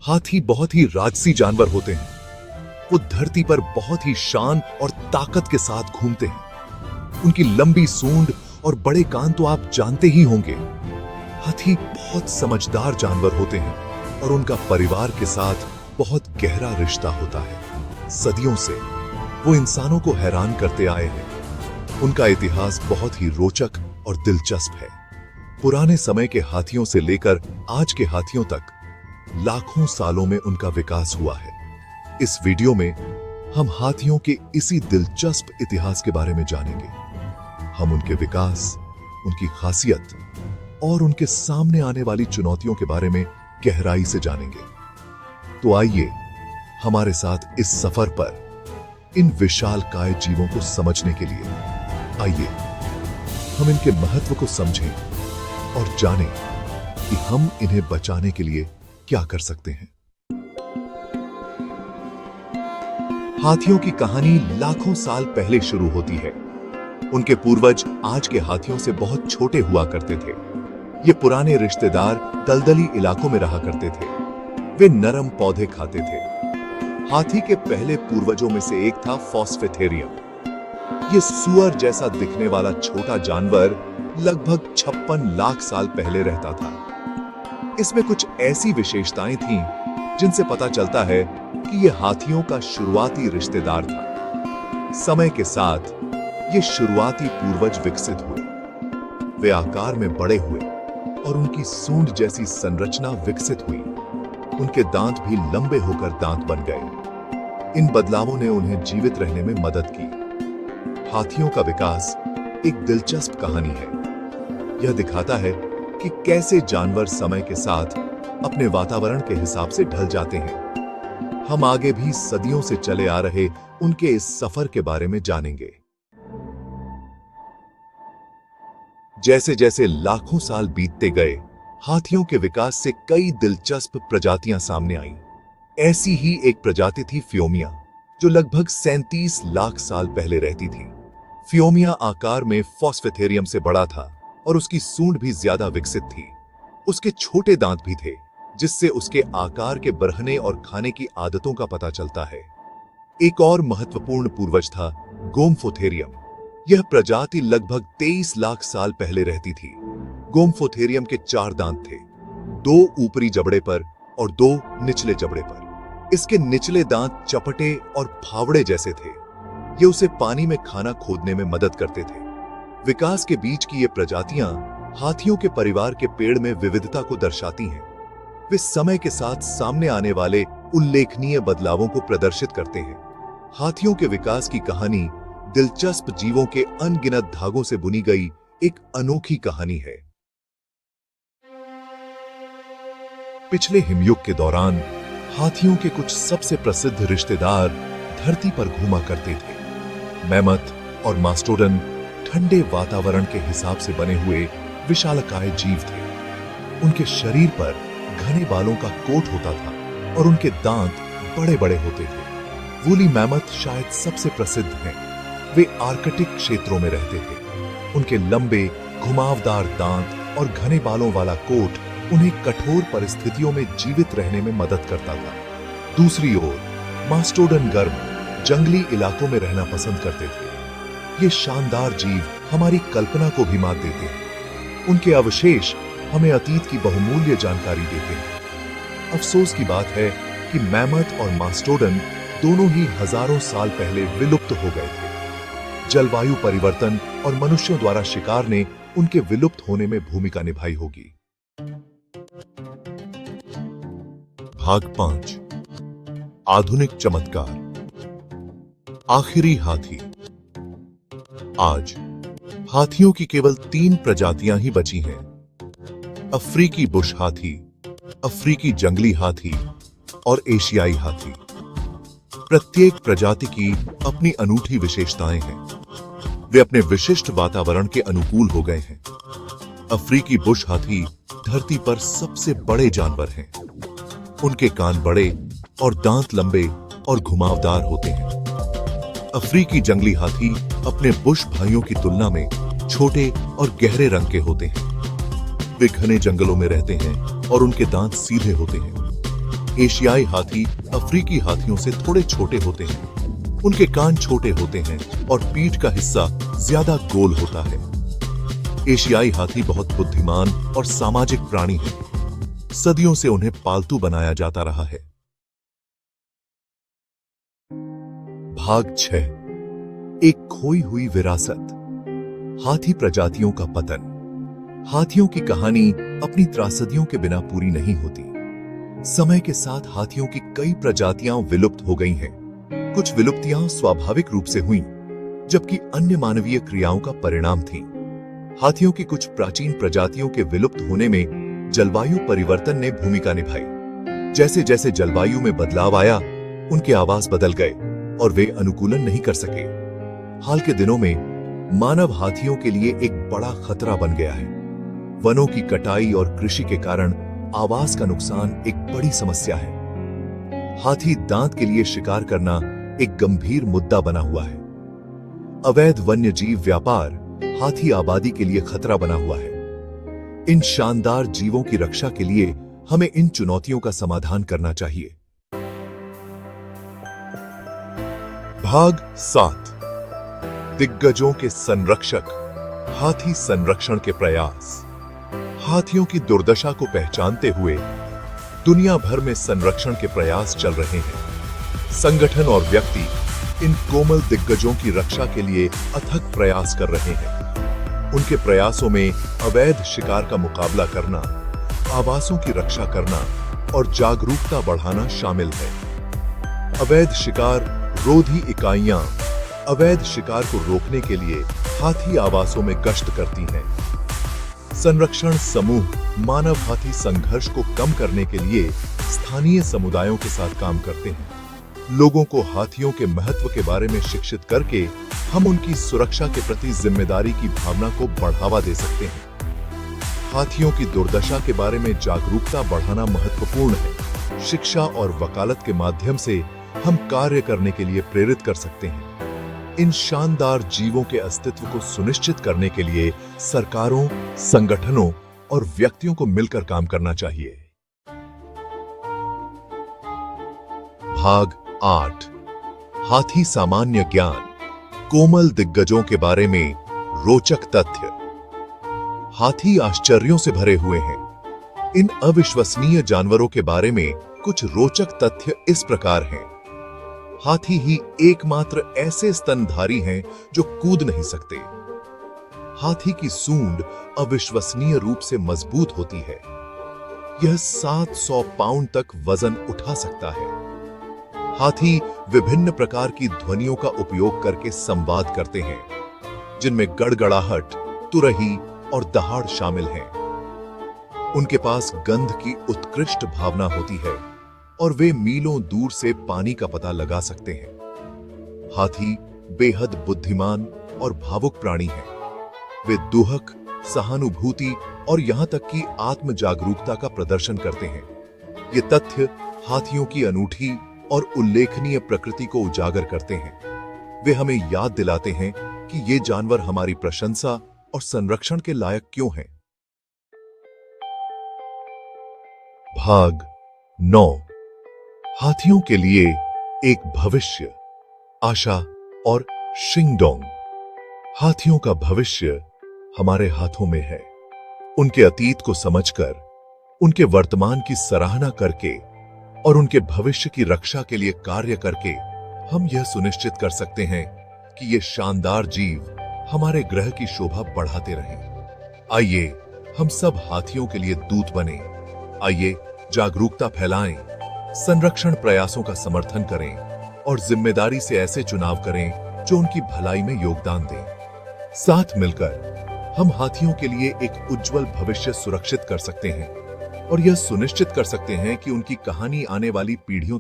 हाथी बहुत ही राजसी जानवर होते हैं। वो धरती पर बहुत ही शान और ताकत के साथ घूमते हैं। उनकी लंबी सूंड और बड़े कान तो आप जानते ही होंगे। हाथी बहुत समझदार जानवर होते हैं और उनका परिवार के साथ बहुत गहरा रिश्ता होता है। सदियों से वो इंसानों को हैरान करते आए हैं। उनका इतिहास बहुत ही रोचक और दिलचस्प है। पुराने समय के हाथियों से लेकर आज के हाथियों तक लाखों सालों में उनका विकास हुआ है। इस वीडियो में हम हाथियों के इसी दिलचस्प इतिहास के बारे में जानेंगे। हम उनके विकास, उनकी खासियत और उनके सामने आने वाली चुनौतियों के बारे में गहराई से जानेंगे। तो आइए हमारे साथ इस सफर पर इन विशालकाय जीवों को समझने के लिए आइए हम इनके महत्व को समझें और जानें कि हम इन्हें बचाने के लिए क्या कर सकते हैं। हाथियों की कहानी लाखों साल पहले शुरू होती है। उनके पूर्वज आज के हाथियों से बहुत छोटे हुआ करते थे। ये पुराने रिश्तेदार दलदली इलाकों में रहा करते थे। वे नरम पौधे खाते थे। हाथी के पहले पूर्वजों में से एक था फॉस्फेथेरियम। ये सुअर जैसा दिखने वाला छोटा जानवर लगभग 56 लाख साल पहले रहता था। इसमें कुछ ऐसी विशेषताएं थीं जिनसे पता चलता है कि यह हाथियों का शुरुआती रिश्तेदार था। समय के साथ ये शुरुआती पूर्वज विकसित हुए। वे आकार में बड़े हुए और उनकी सूंड जैसी संरचना विकसित हुई। उनके दांत भी लंबे होकर दांत बन गए। इन बदलावों ने उन्हें जीवित रहने में मदद की। हाथियों का विकास एक दिलचस्प कहानी है। यह दिखाता है कि कैसे जानवर समय के साथ अपने वातावरण के हिसाब से ढल जाते हैं। हम आगे भी सदियों से चले आ रहे उनके इस सफर के बारे में जानेंगे। जैसे जैसे लाखों साल बीतते गए, हाथियों के विकास से कई दिलचस्प प्रजातियां सामने आईं। ऐसी ही एक प्रजाति थी फियोमिया, जो लगभग 37 लाख साल पहले रहती थी। फियोमिया आकार में फॉस्फेथेरियम से बड़ा था और उसकी सूंड भी ज्यादा विकसित थी। उसके छोटे दांत भी थे, जिससे उसके आकार के बढ़ने और खाने की आदतों का पता चलता है। एक और महत्वपूर्ण पूर्वज था गोम्फोथेरियम। यह प्रजाति लगभग 23 लाख साल पहले रहती थी। गोम्फोथेरियम के 4 दांत थे, 2 ऊपरी जबड़े पर और 2 निचले जबड़े पर। इसके निचले दांत चपटे और फावड़े जैसे थे। ये उसे पानी में खाना खोदने में मदद करते थे। विकास के बीच की ये प्रजातियां हाथियों के परिवार के पेड़ में विविधता को दर्शाती हैं। वे समय के साथ सामने आने वाले उल्लेखनीय बदलावों को प्रदर्शित करते हैं। हाथियों के विकास की कहानी दिलचस्प जीवों के अनगिनत धागों से बुनी गई एक अनोखी कहानी है। पिछले हिमयुग के दौरान हाथियों के कुछ सबसे प्रसिद्ध रिश्तेदार धरती पर घूमा करते थे। मैमथ और मास्टोडन ठंडे वातावरण के हिसाब से बने हुए विशालकाय जीव थे। उनके शरीर पर घने बालों का कोट होता था और उनके दांत बड़े बड़े होते थे। वूली मैमथ शायद सबसे प्रसिद्ध हैं। वे आर्कटिक क्षेत्रों में रहते थे। उनके लंबे घुमावदार दांत और घने बालों वाला कोट उन्हें कठोर परिस्थितियों में जीवित रहने में मदद करता था। दूसरी ओर मास्टोडन गर्म जंगली इलाकों में रहना पसंद करते थे। ये शानदार जीव हमारी कल्पना को भी मात देते हैं। उनके अवशेष हमें अतीत की बहुमूल्य जानकारी देते हैं। अफसोस की बात है कि मैमथ और मास्टोडन दोनों ही हजारों साल पहले विलुप्त हो गए थे। जलवायु परिवर्तन और मनुष्यों द्वारा शिकार ने उनके विलुप्त होने में भूमिका निभाई होगी। भाग 5 आधुनिक चमत्कार। आखिरी हाथी। आज हाथियों की केवल 3 प्रजातियां ही बची हैं। अफ्रीकी बुश हाथी, अफ्रीकी जंगली हाथी और एशियाई हाथी। प्रत्येक प्रजाति की अपनी अनूठी विशेषताएं हैं। वे अपने विशिष्ट वातावरण के अनुकूल हो गए हैं। अफ्रीकी बुश हाथी धरती पर सबसे बड़े जानवर हैं। उनके कान बड़े और दांत लंबे और घुमावदार होते हैं। अफ्रीकी जंगली हाथी अपने बुश भाइयों की तुलना में छोटे और गहरे रंग के होते हैं। वे घने जंगलों में रहते हैं और उनके दांत सीधे होते हैं। एशियाई हाथी अफ्रीकी हाथियों से थोड़े छोटे होते हैं। उनके कान छोटे होते हैं और पीठ का हिस्सा ज्यादा गोल होता है। एशियाई हाथी बहुत बुद्धिमान और सामाजिक प्राणी हैं। सदियों से उन्हें पालतू बनाया जाता रहा है। भाग 6। एक खोई हुई विरासत। हाथी प्रजातियों का पतन। हाथियों की कहानी अपनी त्रासदियों के बिना पूरी नहीं होती। समय के साथ हाथियों की कई प्रजातियां विलुप्त हो गई हैं। कुछ विलुप्तियां स्वाभाविक रूप से हुईं, जबकि अन्य मानवीय क्रियाओं का परिणाम थीं। हाथियों की कुछ प्राचीन प्रजातियों के विलुप्त होने में जलवायु परिवर्तन ने भूमिका निभाई। जैसे जैसे जलवायु में बदलाव आया, उनके आवास बदल गए और वे अनुकूलन नहीं कर सके। हाल के दिनों में मानव हाथियों के लिए एक बड़ा खतरा बन गया है। वनों की कटाई और कृषि के कारण आवास का नुकसान एक बड़ी समस्या है। हाथी दांत के लिए शिकार करना एक गंभीर मुद्दा बना हुआ है। अवैध वन्यजीव व्यापार हाथी आबादी के लिए खतरा बना हुआ है। इन शानदार जीवों की रक्षा के लिए हमें इन चुनौतियों का समाधान करना चाहिए। भाग 7। दिग्गजों के संरक्षक। हाथी संरक्षण के प्रयास। हाथियों की दुर्दशा को पहचानते हुए दुनिया भर में संरक्षण के प्रयास चल रहे हैं। संगठन और व्यक्ति इन कोमल दिग्गजों की रक्षा के लिए अथक प्रयास कर रहे हैं। उनके प्रयासों में अवैध शिकार का मुकाबला करना, आवासों की रक्षा करना और जागरूकता बढ़ाना शामिल है। अवैध शिकार रोधी इकाइयां अवैध शिकार को रोकने के लिए हाथी आवासों में गश्त करती हैं। संरक्षण समूह मानव हाथी संघर्ष को कम करने के लिए स्थानीय समुदायों के साथ काम करते हैं। लोगों को हाथियों के महत्व के बारे में शिक्षित करके हम उनकी सुरक्षा के प्रति जिम्मेदारी की भावना को बढ़ावा दे सकते हैं। हाथियों की दुर्दशा के बारे में जागरूकता बढ़ाना महत्वपूर्ण है। शिक्षा और वकालत के माध्यम से हम कार्य करने के लिए प्रेरित कर सकते हैं। इन शानदार जीवों के अस्तित्व को सुनिश्चित करने के लिए सरकारों, संगठनों और व्यक्तियों को मिलकर काम करना चाहिए। भाग 8। हाथी सामान्य ज्ञान। कोमल दिग्गजों के बारे में रोचक तथ्य। हाथी आश्चर्यों से भरे हुए हैं। इन अविश्वसनीय जानवरों के बारे में कुछ रोचक तथ्य इस प्रकार हैं। हाथी ही एकमात्र ऐसे स्तनधारी हैं जो कूद नहीं सकते। हाथी की सूंड अविश्वसनीय रूप से मजबूत होती है। यह 700 पाउंड तक वजन उठा सकता है। हाथी विभिन्न प्रकार की ध्वनियों का उपयोग करके संवाद करते हैं, जिनमें गड़गड़ाहट, तुरही और दहाड़ शामिल हैं। उनके पास गंध की उत्कृष्ट भावना होती है और वे मीलों दूर से पानी का पता लगा सकते हैं। हाथी बेहद बुद्धिमान और भावुक प्राणी हैं। वे दुहक, सहानुभूति और यहां तक कि आत्म जागरूकता का प्रदर्शन करते हैं। ये तथ्य हाथियों की अनूठी और उल्लेखनीय प्रकृति को उजागर करते हैं। वे हमें याद दिलाते हैं कि ये जानवर हमारी प्रशंसा और संरक्षण के लायक क्यों हैं। भाग 9। हाथियों के लिए एक भविष्य, आशा और शिंगडोंग। हाथियों का भविष्य हमारे हाथों में है। उनके अतीत को समझकर, उनके वर्तमान की सराहना करके और उनके भविष्य की रक्षा के लिए कार्य करके हम यह सुनिश्चित कर सकते हैं कि ये शानदार जीव हमारे ग्रह की शोभा बढ़ाते रहें। आइए हम सब हाथियों के लिए दूत बने। आइए जागरूकता फैलाएं, संरक्षण प्रयासों का समर्थन करें और जिम्मेदारी से ऐसे चुनाव करें जो उनकी भलाई में योगदान दें। साथ मिलकर हम हाथियों के लिए एक उज्जवल भविष्य सुरक्षित कर सकते हैं और यह सुनिश्चित कर सकते हैं कि उनकी कहानी आने वाली पीढ़ियों